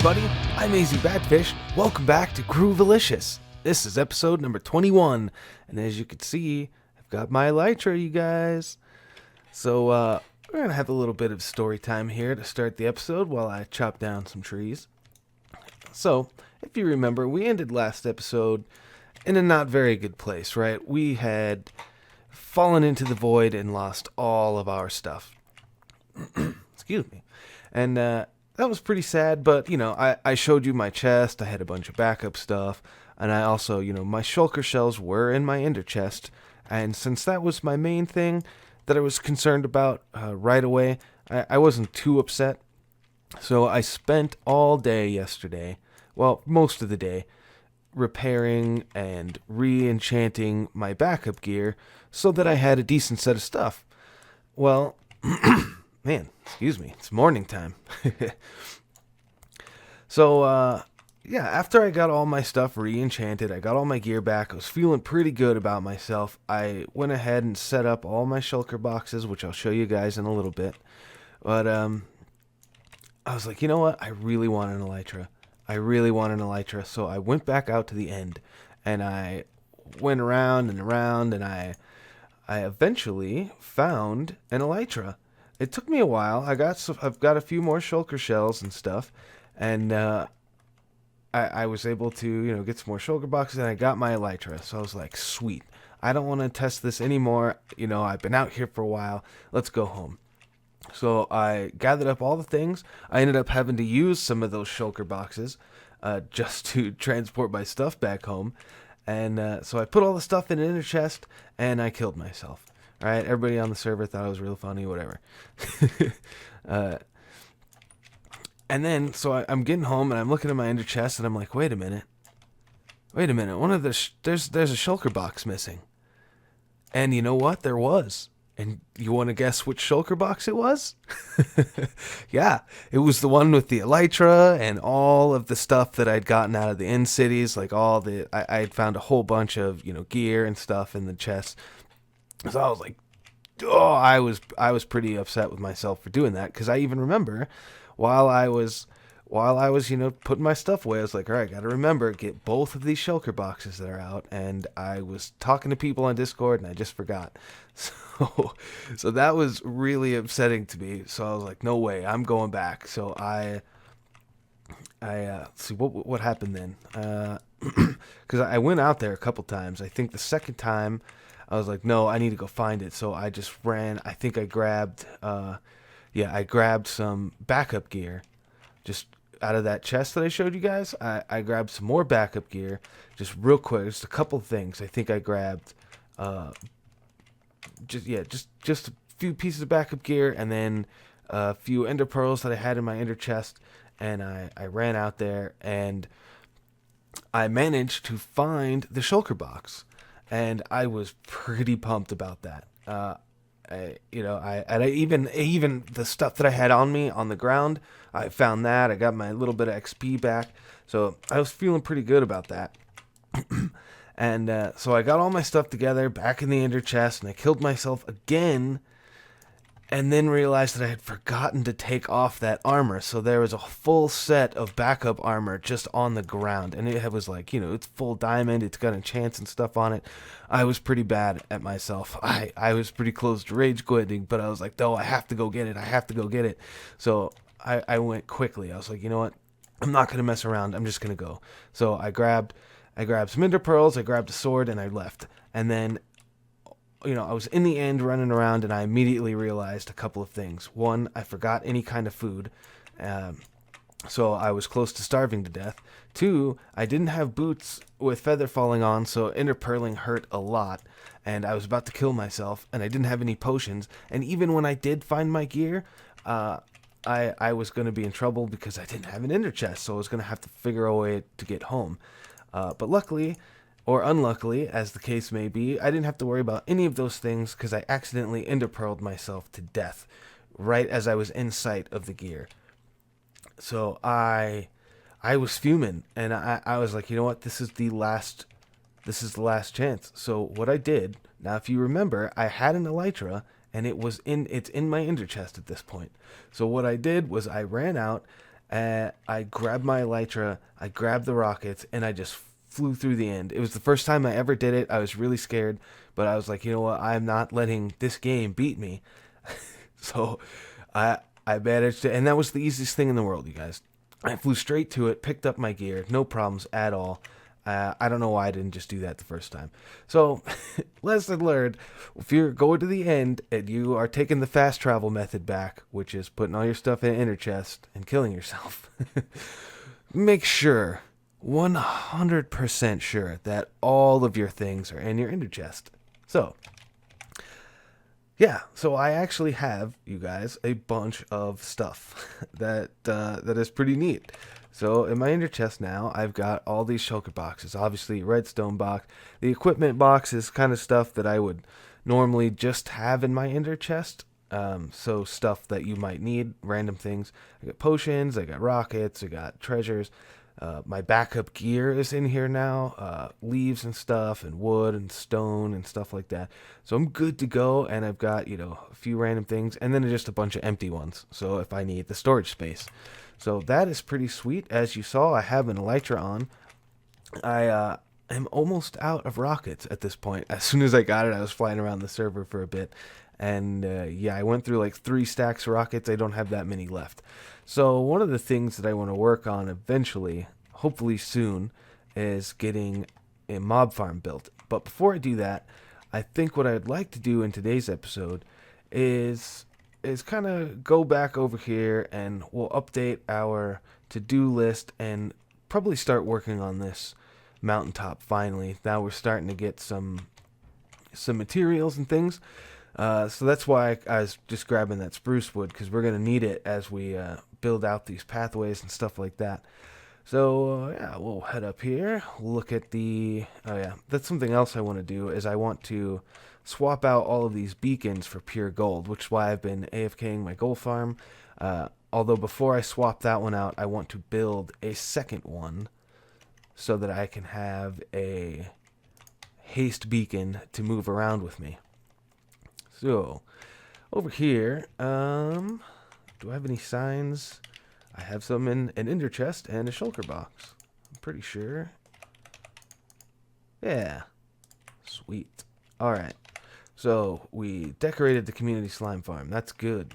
everybody, I'm AZ Badfish. Welcome back to Groovalicious. This is episode number 21, and as you can see, I've got my elytra, you guys. So, we're going to have a little bit of story time here to start the episode while I chop down some trees. So, if you remember, we ended last episode in a not very good place, right? We had fallen into the void and lost all of our stuff. Excuse me. And, that was pretty sad, but, I showed you my chest, I had a bunch of backup stuff, and I also, my shulker shells were in my ender chest, and since that was my main thing that I was concerned about right away, I wasn't too upset. So I spent all day yesterday, well, most of the day, repairing and re-enchanting my backup gear so that I had a decent set of stuff. Well, man, excuse me, it's morning time. So, after I got all my stuff re-enchanted, I got all my gear back, I was feeling pretty good about myself. I went ahead and set up all my shulker boxes, which I'll show you guys in a little bit. But, I was like, you know what, I really want an elytra. So I went back out to the end, and I went around and around, and I eventually found an elytra. It took me a while. I've got a few more shulker shells and stuff, and I was able to get some more shulker boxes, and I got my elytra. So I was like, sweet. I don't want to test this anymore. I've been out here for a while. Let's go home. So I gathered up all the things. I ended up having to use some of those shulker boxes just to transport my stuff back home. And so I put all the stuff in an inner chest, and I killed myself. All right, everybody on the server thought it was real funny, whatever. And then, so I'm getting home, and I'm looking at my ender chest, and I'm like, wait a minute. One of the there's a shulker box missing. And you know what? There was. And you want to guess which shulker box it was? Yeah, it was the one with the elytra and all of the stuff that I'd gotten out of the end cities, like I had found a whole bunch of gear and stuff in the chest. So I was like, oh, I was pretty upset with myself for doing that, because I even remember while I was putting my stuff away, I was like, all right, got to remember, get both of these shulker boxes that are out, and I was talking to people on Discord, and I just forgot. So that was really upsetting to me. So I was like, no way, I'm going back. So I see what happened then, because I went out there a couple times. I think the second time I was like, no, I need to go find it. So I just ran. I think I grabbed, I grabbed some backup gear, just out of that chest that I showed you guys. I grabbed some more backup gear, just real quick. Just a couple of things. I think I grabbed, just a few pieces of backup gear, and then a few ender pearls that I had in my ender chest. And I ran out there, and I managed to find the shulker box. And I was pretty pumped about that. Even the stuff that I had on me on the ground, I found that. I got my little bit of XP back, so I was feeling pretty good about that. And so I got all my stuff together back in the ender chest, and I killed myself again. And then realized that I had forgotten to take off that armor. So there was a full set of backup armor just on the ground. And it was like, it's full diamond. It's got enchants and stuff on it. I was pretty bad at myself. I was pretty close to rage quitting. But I was like, no, I have to go get it. So I went quickly. I was like, you know what? I'm not going to mess around. I'm just going to go. So I grabbed some ender pearls. I grabbed a sword, and I left. And then I was in the end running around, and I immediately realized a couple of things. One, I forgot any kind of food, so I was close to starving to death. Two, I didn't have boots with feather falling on, so interpearling hurt a lot, and I was about to kill myself, and I didn't have any potions. And even when I did find my gear, I was going to be in trouble because I didn't have an ender chest, so I was going to have to figure a way to get home. But luckily, or unluckily, as the case may be, I didn't have to worry about any of those things, because I accidentally enderpearled myself to death right as I was in sight of the gear. So I was fuming, and I was like, you know what, this is the last chance. So what I did, now if you remember, I had an elytra, and it's in my ender chest at this point. So what I did was I ran out, I grabbed my elytra, I grabbed the rockets, and I just flew through the end. It was the first time I ever did it. I was really scared, but I was like, you know what? I'm not letting this game beat me. So I managed to, and that was the easiest thing in the world, you guys. I flew straight to it, picked up my gear, no problems at all. I don't know why I didn't just do that the first time. So, lesson learned, if you're going to the end and you are taking the fast travel method back, which is putting all your stuff in an inner chest and killing yourself, make sure, 100% sure, that all of your things are in your inner chest. So, yeah, so I actually have, you guys, a bunch of stuff that is pretty neat. So in my inner chest now, I've got all these shulker boxes. Obviously, redstone box. The equipment box is kind of stuff that I would normally just have in my inner chest. So stuff that you might need, random things. I got potions, I got rockets, I got treasures. My backup gear is in here now, leaves and stuff, and wood and stone and stuff like that. So I'm good to go, and I've got, a few random things, and then just a bunch of empty ones, so if I need the storage space. So that is pretty sweet. As you saw, I have an elytra on. I am almost out of rockets at this point. As soon as I got it, I was flying around the server for a bit, and yeah, I went through like 3 stacks of rockets. I don't have that many left. So one of the things that I want to work on eventually, hopefully soon, is getting a mob farm built. But before I do that, I think what I'd like to do in today's episode is kind of go back over here and we'll update our to-do list and probably start working on this mountaintop finally. Now we're starting to get some materials and things. So that's why I was just grabbing that spruce wood, because we're going to need it as we build out these pathways and stuff like that. So yeah, we'll head up here, look at the, oh yeah, that's something else I want to do, is I want to swap out all of these beacons for pure gold, which is why I've been AFKing my gold farm. Although before I swap that one out, I want to build a second one so that I can have a haste beacon to move around with me. So, over here, do I have any signs? I have some in an ender chest and a shulker box. I'm pretty sure. Yeah. Sweet. Alright. So, we decorated the community slime farm. That's good.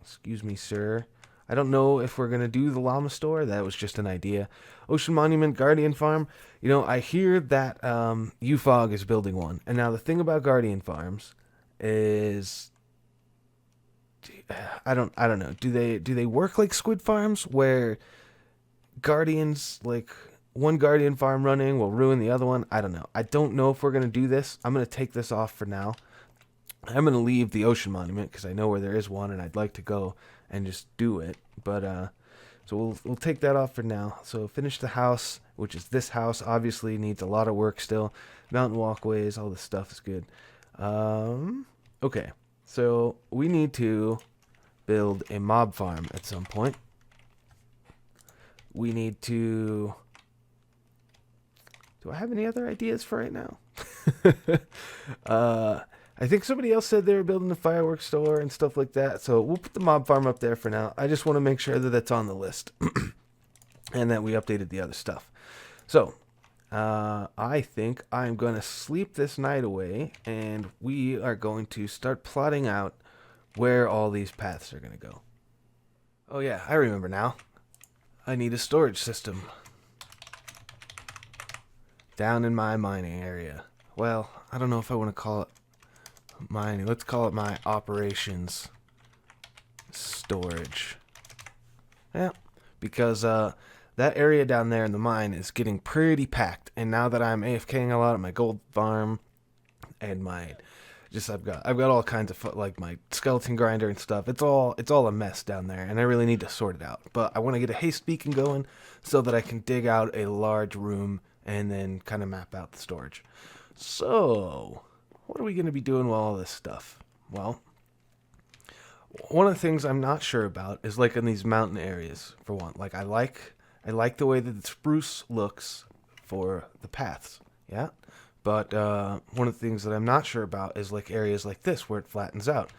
Excuse me, sir. I don't know if we're going to do the llama store. That was just an idea. Ocean Monument Guardian Farm. I hear that UFOG is building one. And now the thing about Guardian Farms is, I don't know. Do they work like squid farms where guardians, like one guardian farm running will ruin the other one? I don't know. I don't know if we're going to do this. I'm going to take this off for now. I'm going to leave the Ocean Monument because I know where there is one and I'd like to go and just do it. But so we'll take that off for now. So finish the house, which is this house. Obviously needs a lot of work still. Mountain walkways, all this stuff is good. Okay. So we need to build a mob farm at some point. We need to... Do I have any other ideas for right now? I think somebody else said they were building a fireworks store and stuff like that. So we'll put the mob farm up there for now. I just want to make sure that that's on the list. And that we updated the other stuff. So, I think I'm going to sleep this night away. And we are going to start plotting out where all these paths are going to go. Oh yeah, I remember now. I need a storage system. Down in my mining area. Well, I don't know if I want to call it mining. Let's call it my operations storage. Yeah, because that area down there in the mine is getting pretty packed. And now that I'm AFKing a lot at my gold farm and my I've got all kinds of like my skeleton grinder and stuff. It's all a mess down there, and I really need to sort it out. But I want to get a haste beacon going so that I can dig out a large room and then kind of map out the storage. So, what are we going to be doing with all this stuff? Well, one of the things I'm not sure about is like in these mountain areas, for one. Like I like the way that the spruce looks for the paths. Yeah. But one of the things that I'm not sure about is like areas like this where it flattens out.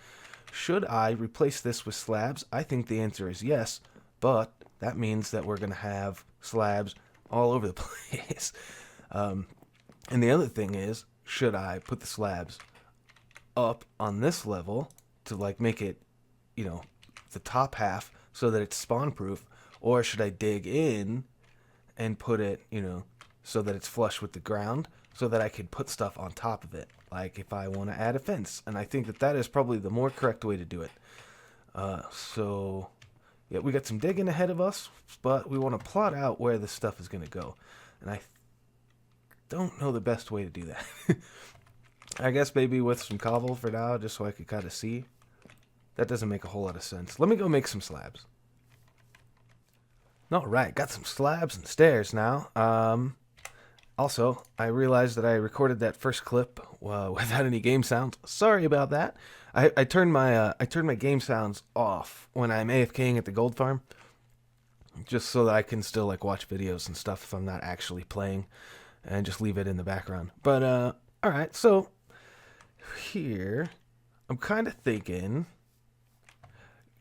Should I replace this with slabs? I think the answer is yes, but that means that we're going to have slabs all over the place. And the other thing is, should I put the slabs up on this level to like make it, you know, the top half so that it's spawn proof, or should I dig in and put it, you know, so that it's flush with the ground so that I could put stuff on top of it, like if I want to add a fence. And I think that that is probably the more correct way to do it. So yeah, we got some digging ahead of us, but we want to plot out where this stuff is going to go. And I don't know the best way to do that. I guess maybe with some cobble for now, just so I could kind of see. That doesn't make a whole lot of sense. Let me go make some slabs. Alright, got some slabs and stairs now. Also, I realized that I recorded that first clip without any game sounds. Sorry about that. I turned my game sounds off when I'm AFKing at the gold farm, just so that I can still like watch videos and stuff if I'm not actually playing, and just leave it in the background. But all right, so here I'm kind of thinking,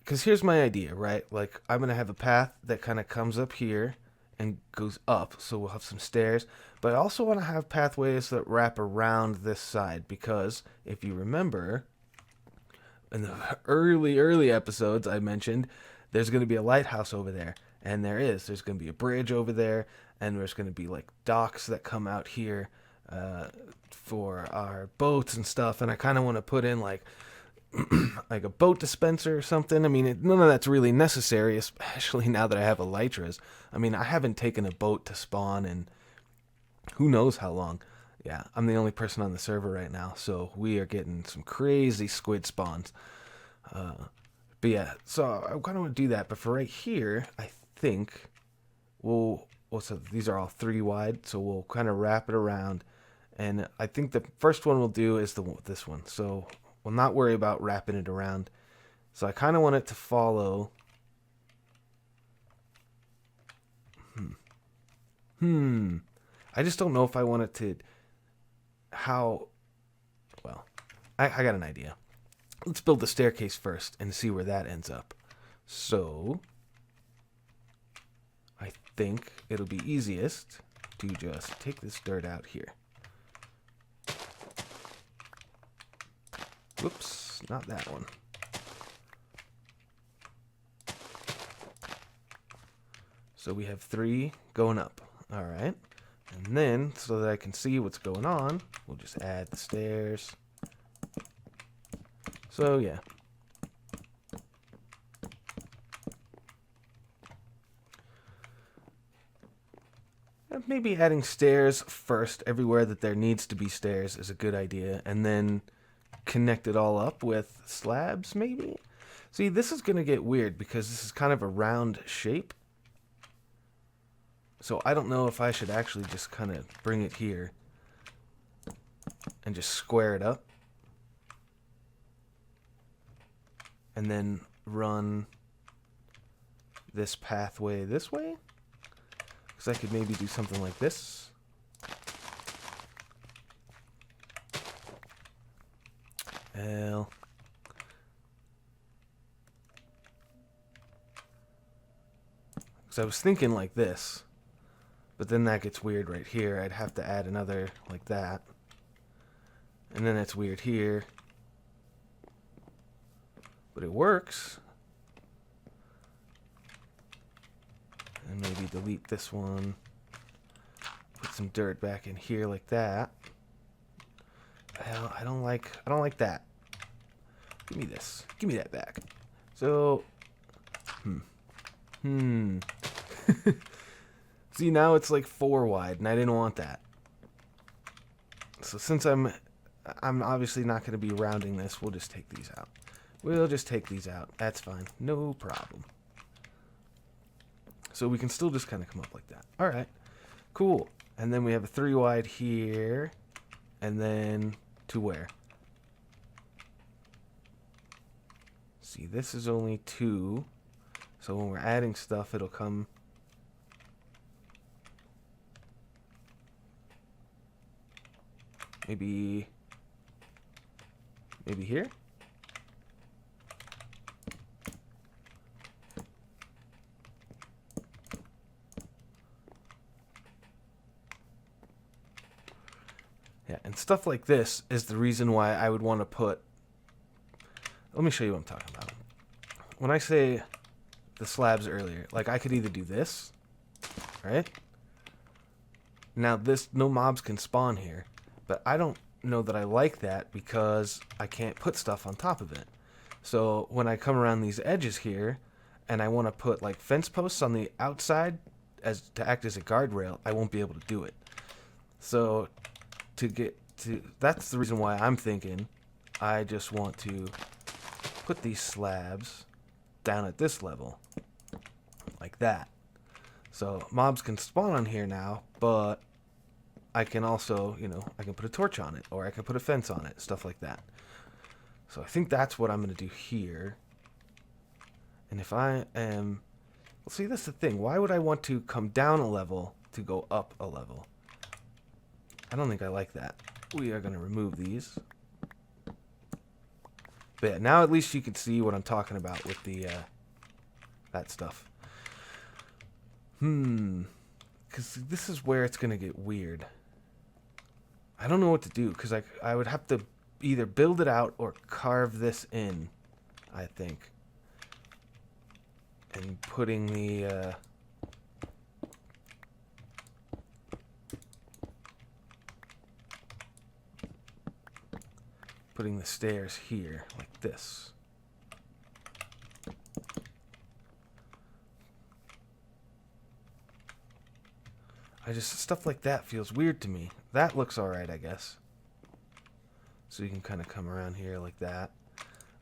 because here's my idea, right? Like I'm gonna have a path that kind of comes up here and goes up, so we'll have some stairs. But I also want to have pathways that wrap around this side, because if you remember, in the early episodes I mentioned, there's going to be a lighthouse over there, and there's going to be a bridge over there, and there's going to be like docks that come out here for our boats and stuff. And I kind of want to put in like like a boat dispenser or something. I mean, none of that's really necessary, especially now that I have elytras. I mean, I haven't taken a boat to spawn in who knows how long. Yeah, I'm the only person on the server right now, so we are getting some crazy squid spawns. But yeah, so I kind of want to do that. But for right here, I think so these are all 3 wide, so we'll kind of wrap it around. And I think the first one we'll do is this one. So we'll not worry about wrapping it around. So I kind of want it to follow. I just don't know if I want it to. Well, I got an idea. Let's build the staircase first and see where that ends up. So I think it'll be easiest to just take this dirt out here. Whoops, not that one. So we have 3 going up. All right. And then, so that I can see what's going on, we'll just add the stairs. So, yeah. And maybe adding stairs first everywhere that there needs to be stairs is a good idea. And then connect it all up with slabs, maybe? See, this is going to get weird because this is kind of a round shape. So I don't know if I should actually just kind of bring it here and just square it up. And then run this pathway this way. Because I could maybe do something like this. Well, because I was thinking like this. But then that gets weird right here. I'd have to add another like that. And then it's weird here. But it works. And maybe delete this one. Put some dirt back in here like that. Well, I don't like that. Give me this. Give me that back. So, See, now it's like 4 wide, and I didn't want that. So since I'm obviously not going to be rounding this, we'll just take these out. We'll just take these out. That's fine. No problem. So we can still just kind of come up like that. All right. Cool. And then we have a 3 wide here. And then to where? See, this is only 2. So when we're adding stuff, it'll come... Maybe here? And stuff like this is the reason why I would want to put... Let me show you what I'm talking about. When I say the slabs earlier, like I could either do this, right? Now this, no mobs can spawn here, but I don't know that I like that because I can't put stuff on top of it. So when I come around these edges here and I want to put like fence posts on the outside as to act as a guardrail, I won't be able to do it. So to get to, that's the reason why I'm thinking I just want to put these slabs down at this level like that. So mobs can spawn on here now, but I can also, you know, I can put a torch on it, or I can put a fence on it, stuff like that. So I think that's what I'm going to do here. And if I am... Well, see, that's the thing. Why would I want to come down a level to go up a level? I don't think I like that. We are going to remove these. But yeah, now at least you can see what I'm talking about with the, that stuff. Because this is where it's going to get weird. I don't know what to do, because I would have to either build it out or carve this in, I think. And putting the, putting the stairs here, like this. Stuff like that feels weird to me. That looks alright, I guess. So you can kind of come around here like that,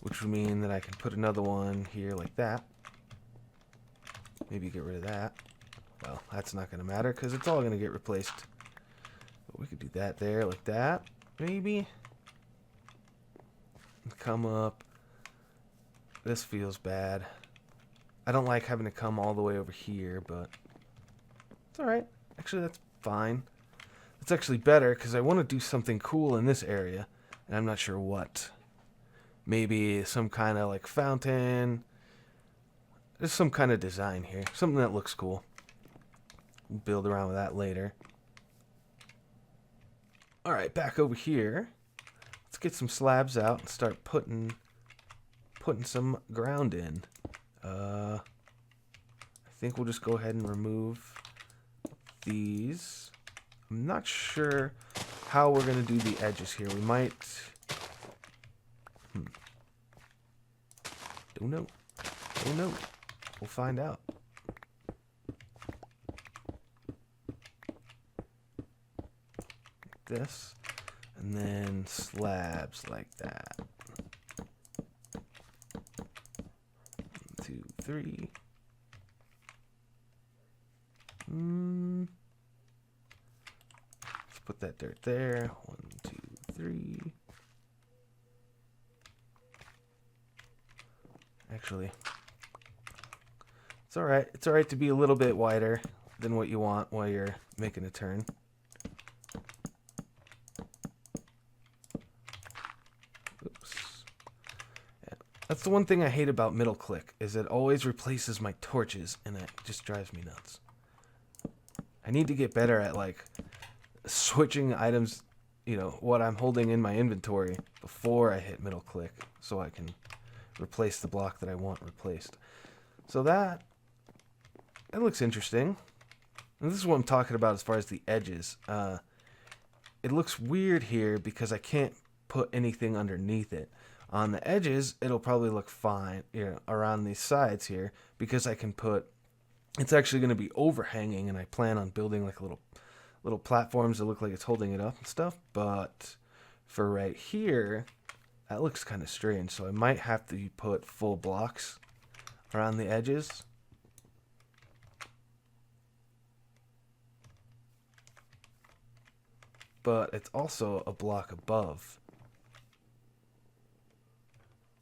which would mean that I can put another one here like that. Maybe get rid of that. Well, that's not going to matter because it's all going to get replaced. But we could do that there like that, maybe. Come up. This feels bad. I don't like having to come all the way over here, but it's alright. Actually, that's fine. It's actually better because I want to do something cool in this area, and I'm not sure what. Maybe some kind of like fountain. There's some kind of design here. Something that looks cool. We'll build around with that later. Alright, back over here. Let's get some slabs out and start putting some ground in. I think we'll just go ahead and remove these. I'm not sure how we're going to do the edges here. We might... Don't know. Don't know. We'll find out. Like this. And then slabs like that. 1, 2, 3. Let's put that dirt there. 1, 2, 3. Actually, it's alright. It's alright to be a little bit wider than what you want while you're making a turn. Oops. Yeah. That's the one thing I hate about middle click, is it always replaces my torches, and it just drives me nuts. I need to get better at, like, switching items, you know, what I'm holding in my inventory before I hit middle click, so I can replace the block that I want replaced. So that looks interesting. And this is what I'm talking about as far as the edges. It looks weird here because I can't put anything underneath it. On the edges, it'll probably look fine, you know, around these sides here, because I can put... It's actually going to be overhanging, and I plan on building like little platforms that look like it's holding it up and stuff. But for right here, that looks kind of strange. So I might have to put full blocks around the edges. But it's also a block above.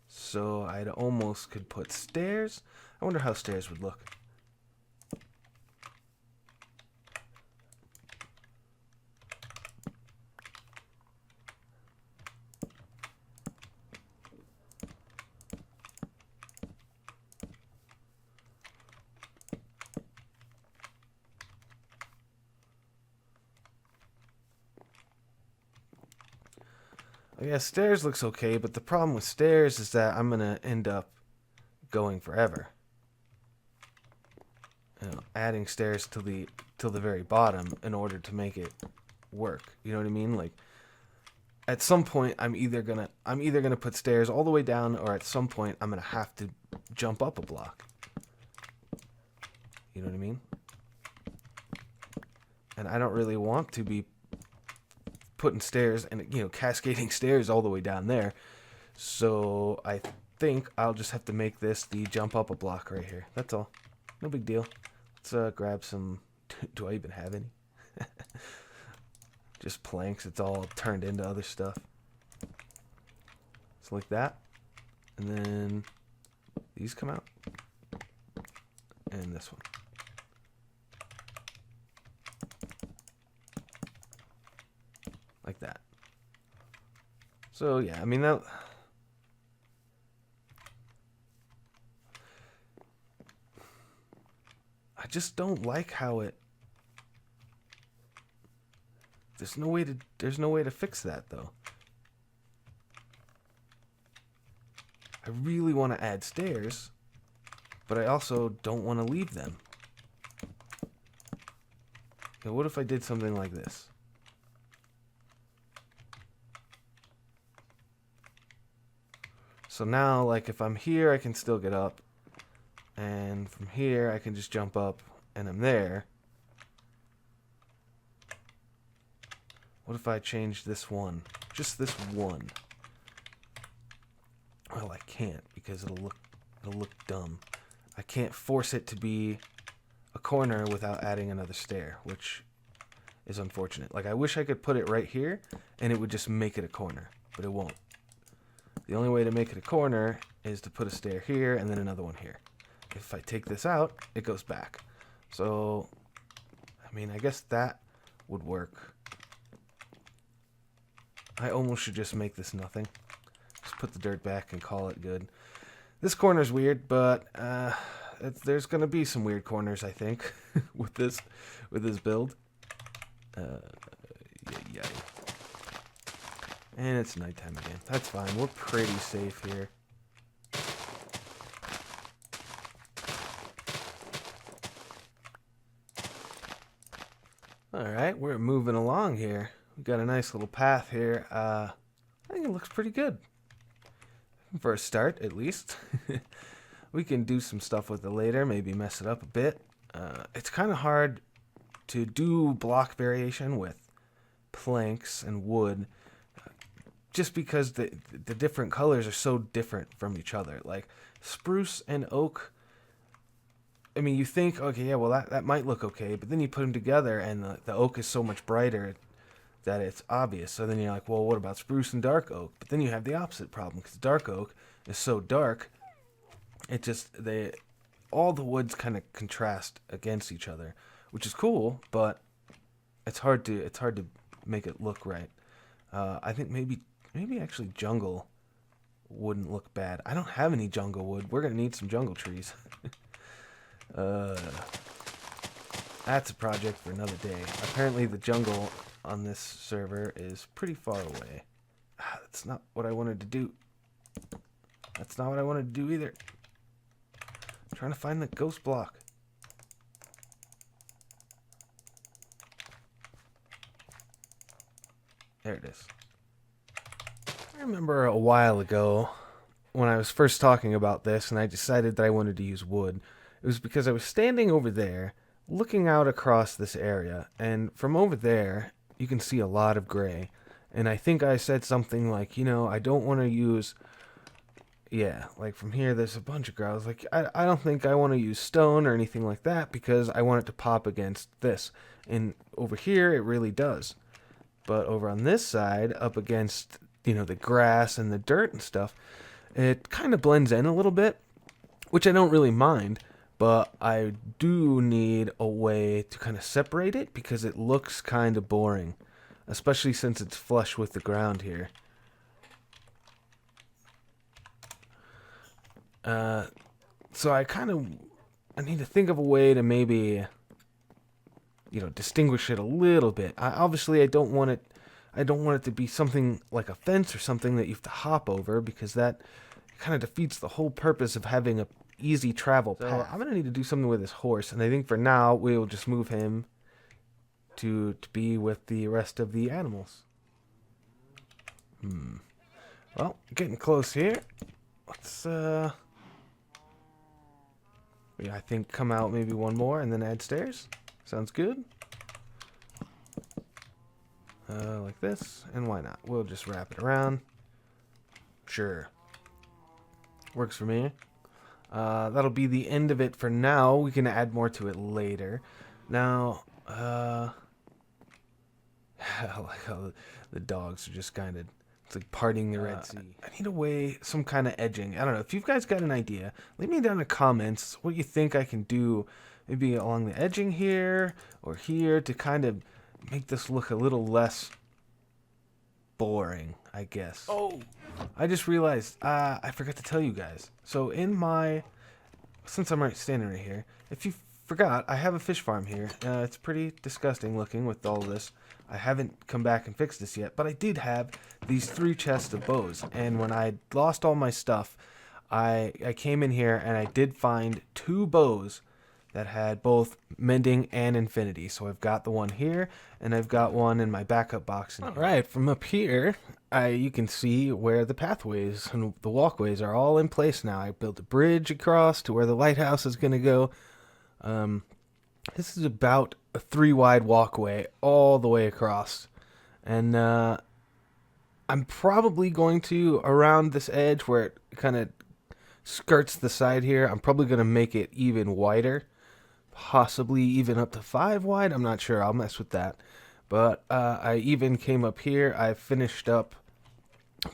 So I'd almost could put stairs. I wonder how stairs would look. Yeah, stairs looks okay, but the problem with stairs is that I'm gonna end up going forever. You know, adding stairs to the very bottom in order to make it work. You know what I mean? Like at some point I'm either gonna put stairs all the way down, or at some point I'm gonna have to jump up a block. You know what I mean? And I don't really want to be putting stairs and, you know, cascading stairs all the way down there. So I think I'll just have to make this the jump up a block right here. That's all. No big deal. Let's grab some. Do I even have any? Just planks. It's all turned into other stuff. So like that. And then these come out. And this one. Like that. So yeah, I mean that. I just don't like how it. There's no way to fix that though. I really want to add stairs, but I also don't want to leave them. Okay, what if I did something like this? So now, like, if I'm here, I can still get up. And from here, I can just jump up, and I'm there. What if I change this one? Just this one. Well, I can't, because it'll look dumb. I can't force it to be a corner without adding another stair, which is unfortunate. Like, I wish I could put it right here, and it would just make it a corner, but it won't. The only way to make it a corner is to put a stair here and then another one here. If I take this out, it goes back. So, I mean, I guess that would work. I almost should just make this nothing. Just put the dirt back and call it good. This corner's weird, but there's gonna be some weird corners, I think, with this build. Yeah. And it's nighttime again. That's fine. We're pretty safe here. Alright, we're moving along here. We've got a nice little path here. I think it looks pretty good. For a start, at least. We can do some stuff with it later. Maybe mess it up a bit. It's kind of hard to do block variation with planks and wood. Just because the different colors are so different from each other. Like, spruce and oak, I mean, you think, okay, yeah, well, that might look okay, but then you put them together, and the oak is so much brighter that it's obvious. So then you're like, well, what about spruce and dark oak? But then you have the opposite problem, because dark oak is so dark, it just, all the woods kind of contrast against each other, which is cool, but it's hard to make it look right. I think maybe actually jungle wouldn't look bad. I don't have any jungle wood. We're gonna need some jungle trees. That's a project for another day. Apparently the jungle on this server is pretty far away. That's not what I wanted to do. That's not what I wanted to do either. I'm trying to find the ghost block. There it is. I remember a while ago when I was first talking about this and I decided that I wanted to use wood. It was because I was standing over there looking out across this area, and from over there you can see a lot of gray. And I think I said something like, you know, I don't want to use, yeah, like from here there's a bunch of gray. I was like, I don't think I want to use stone or anything like that because I want it to pop against this. And over here it really does. But over on this side, up against, you know, the grass and the dirt and stuff, it kind of blends in a little bit, which I don't really mind, but I do need a way to kind of separate it because it looks kind of boring, especially since it's flush with the ground here. So I need to think of a way to maybe, you know, distinguish it a little bit. Obviously, I don't want it. I don't want it to be something like a fence or something that you have to hop over, because that kind of defeats the whole purpose of having a easy travel path. I'm going to need to do something with this horse, and I think for now we will just move him to be with the rest of the animals. Well, getting close here. Let's yeah, I think come out maybe one more and then add stairs. Sounds good. Like this, and why not? We'll just wrap it around. Sure. Works for me. That'll be the end of it for now. We can add more to it later. Now, I like how the dogs are just kind of, it's like parting the Red Sea. I need a way, some kind of edging. I don't know. If you've guys got an idea, leave me down in the comments what you think I can do, maybe along the edging here or here, to kind of make this look a little less boring, I guess. Oh, I just realized, I forgot to tell you guys. So since I'm standing right here, if you forgot, I have a fish farm here. It's pretty disgusting looking with all this. I haven't come back and fixed this yet, but I did have these 3 chests of bows. And when I lost all my stuff, I came in here and I did find 2 bows that had both mending and infinity. So I've got the one here, and I've got one in my backup box. All right, from up here, you can see where the pathways and the walkways are all in place now. I built a bridge across to where the lighthouse is going to go. This is about a 3-wide walkway all the way across. And I'm probably going to, around this edge where it kind of skirts the side here, I'm probably going to make it even wider. Possibly even up to 5 wide. I'm not sure. I'll mess with that. But I even came up here. I finished up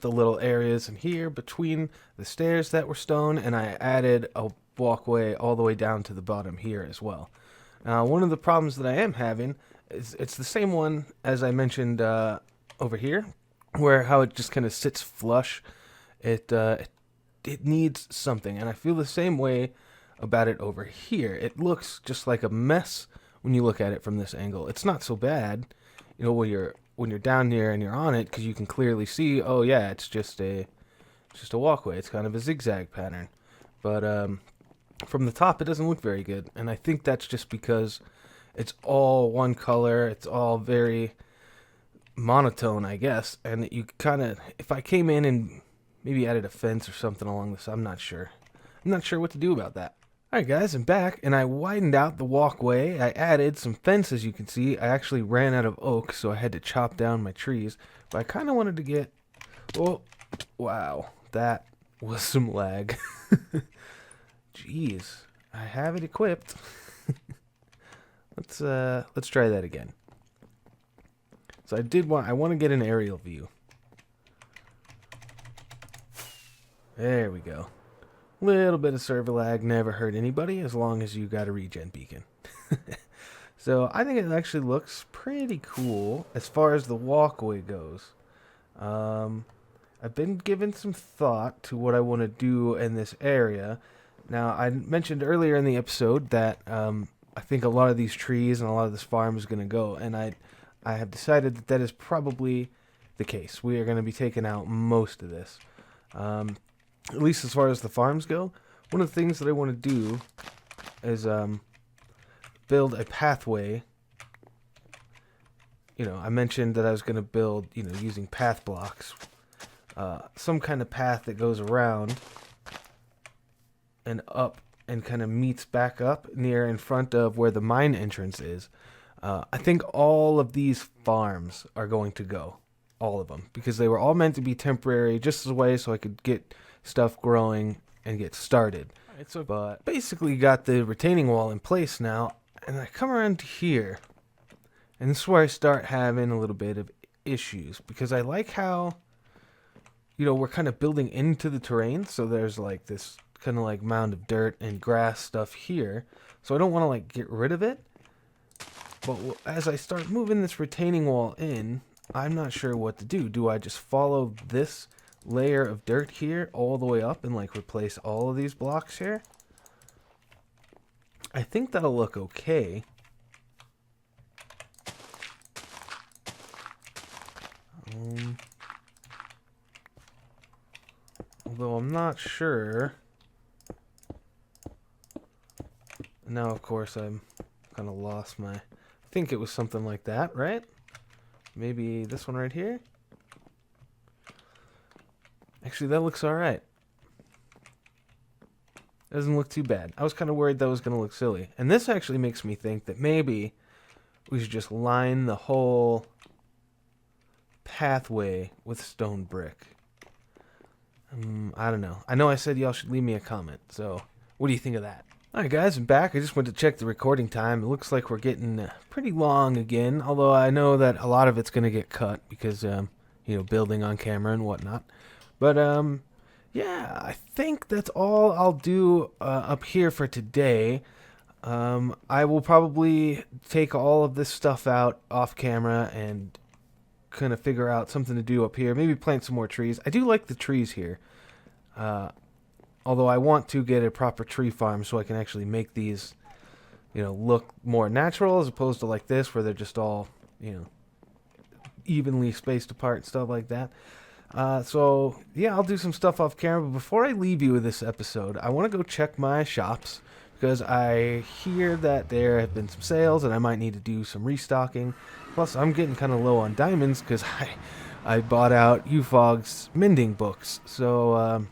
the little areas in here between the stairs that were stone, and I added a walkway all the way down to the bottom here as well. Now, one of the problems that I am having is it's the same one as I mentioned over here, where how it just kind of sits flush. It needs something, and I feel the same way about it over here. It looks just like a mess when you look at it from this angle. It's not so bad, you know, when you're down here and you're on it, because you can clearly see, oh yeah, it's just a walkway. It's kind of a zigzag pattern, but from the top it doesn't look very good, and I think that's just because it's all one color. It's all very monotone, I guess, and you kind of, if I came in and maybe added a fence or something along this, I'm not sure what to do about that. Alright guys, I'm back, and I widened out the walkway. I added some fence, as you can see. I actually ran out of oak, so I had to chop down my trees. But I kind of wanted to get... Oh, wow. That was some lag. Jeez. I have it equipped. Let's try that again. So I want to get an aerial view. There we go. Little bit of server lag, never hurt anybody as long as you got a regen beacon. So I think it actually looks pretty cool as far as the walkway goes. I've been giving some thought to what I want to do in this area. Now, I mentioned earlier in the episode that I think a lot of these trees and a lot of this farm is going to go, and I have decided that that is probably the case. We are going to be taking out most of this. At least as far as the farms go. One of the things that I want to do is build a pathway. You know, I mentioned that I was going to build, you know, using path blocks. Some kind of path that goes around and up and kind of meets back up near in front of where the mine entrance is. I think all of these farms are going to go. All of them. Because they were all meant to be temporary, just as a way so I could get stuff growing and get started. Right, so but basically got the retaining wall in place now, and I come around to here, and this is where I start having a little bit of issues, because I like how, you know, we're kind of building into the terrain, so there's like this kind of like mound of dirt and grass stuff here, so I don't want to like get rid of it, but as I start moving this retaining wall in, I'm not sure what to do. Do I just follow this layer of dirt here all the way up and like replace all of these blocks here? I think that'll look okay. Although I'm not sure. Now, of course, I'm kind of lost my... I think it was something like that, right? Maybe this one right here? Actually, that looks alright. Doesn't look too bad. I was kind of worried that was going to look silly. And this actually makes me think that maybe we should just line the whole pathway with stone brick. I don't know. I know I said y'all should leave me a comment, so what do you think of that? Alright guys, I'm back. I just went to check the recording time. It looks like we're getting pretty long again, although I know that a lot of it's going to get cut because, you know, building on camera and whatnot. But, yeah, I think that's all I'll do up here for today. I will probably take all of this stuff out off camera and kind of figure out something to do up here. Maybe plant some more trees. I do like the trees here. Although I want to get a proper tree farm so I can actually make these, you know, look more natural as opposed to like this where they're just all, you know, evenly spaced apart and stuff like that. So, yeah, I'll do some stuff off camera. But before I leave you with this episode, I want to go check my shops because I hear that there have been some sales and I might need to do some restocking. Plus, I'm getting kind of low on diamonds because I bought out UFOG's mending books. So,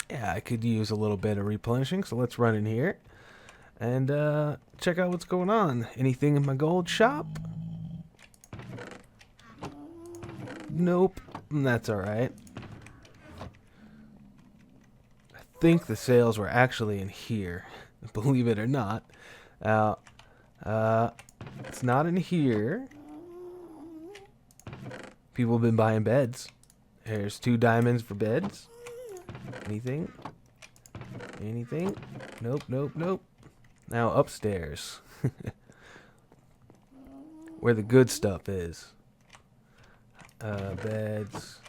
yeah, I could use a little bit of replenishing. So let's run in here and check out what's going on. Anything in my gold shop? Nope. That's alright. I think the sales were actually in here. Believe it or not. It's not in here. People have been buying beds. There's 2 diamonds for beds. Anything? Anything? Nope, nope, nope. Now upstairs. Where the good stuff is. Beds.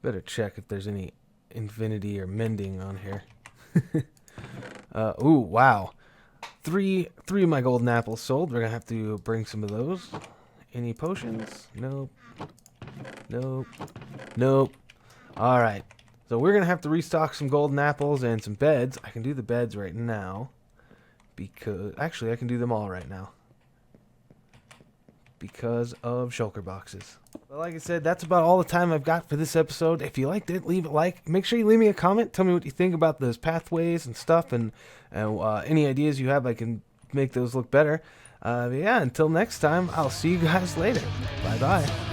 Better check if there's any infinity or mending on here. Ooh, wow. Three of my golden apples sold. We're gonna have to bring some of those. Any potions? Nope. Nope. Nope. Alright. So we're gonna have to restock some golden apples and some beds. I can do the beds right now. Because actually I can do them all right now. Because of shulker boxes. But like I said, that's about all the time I've got for this episode. If you liked it, leave a like. Make sure you leave me a comment. Tell me what you think about those pathways and stuff. And any ideas you have, I can make those look better. Yeah, until next time, I'll see you guys later. Bye-bye.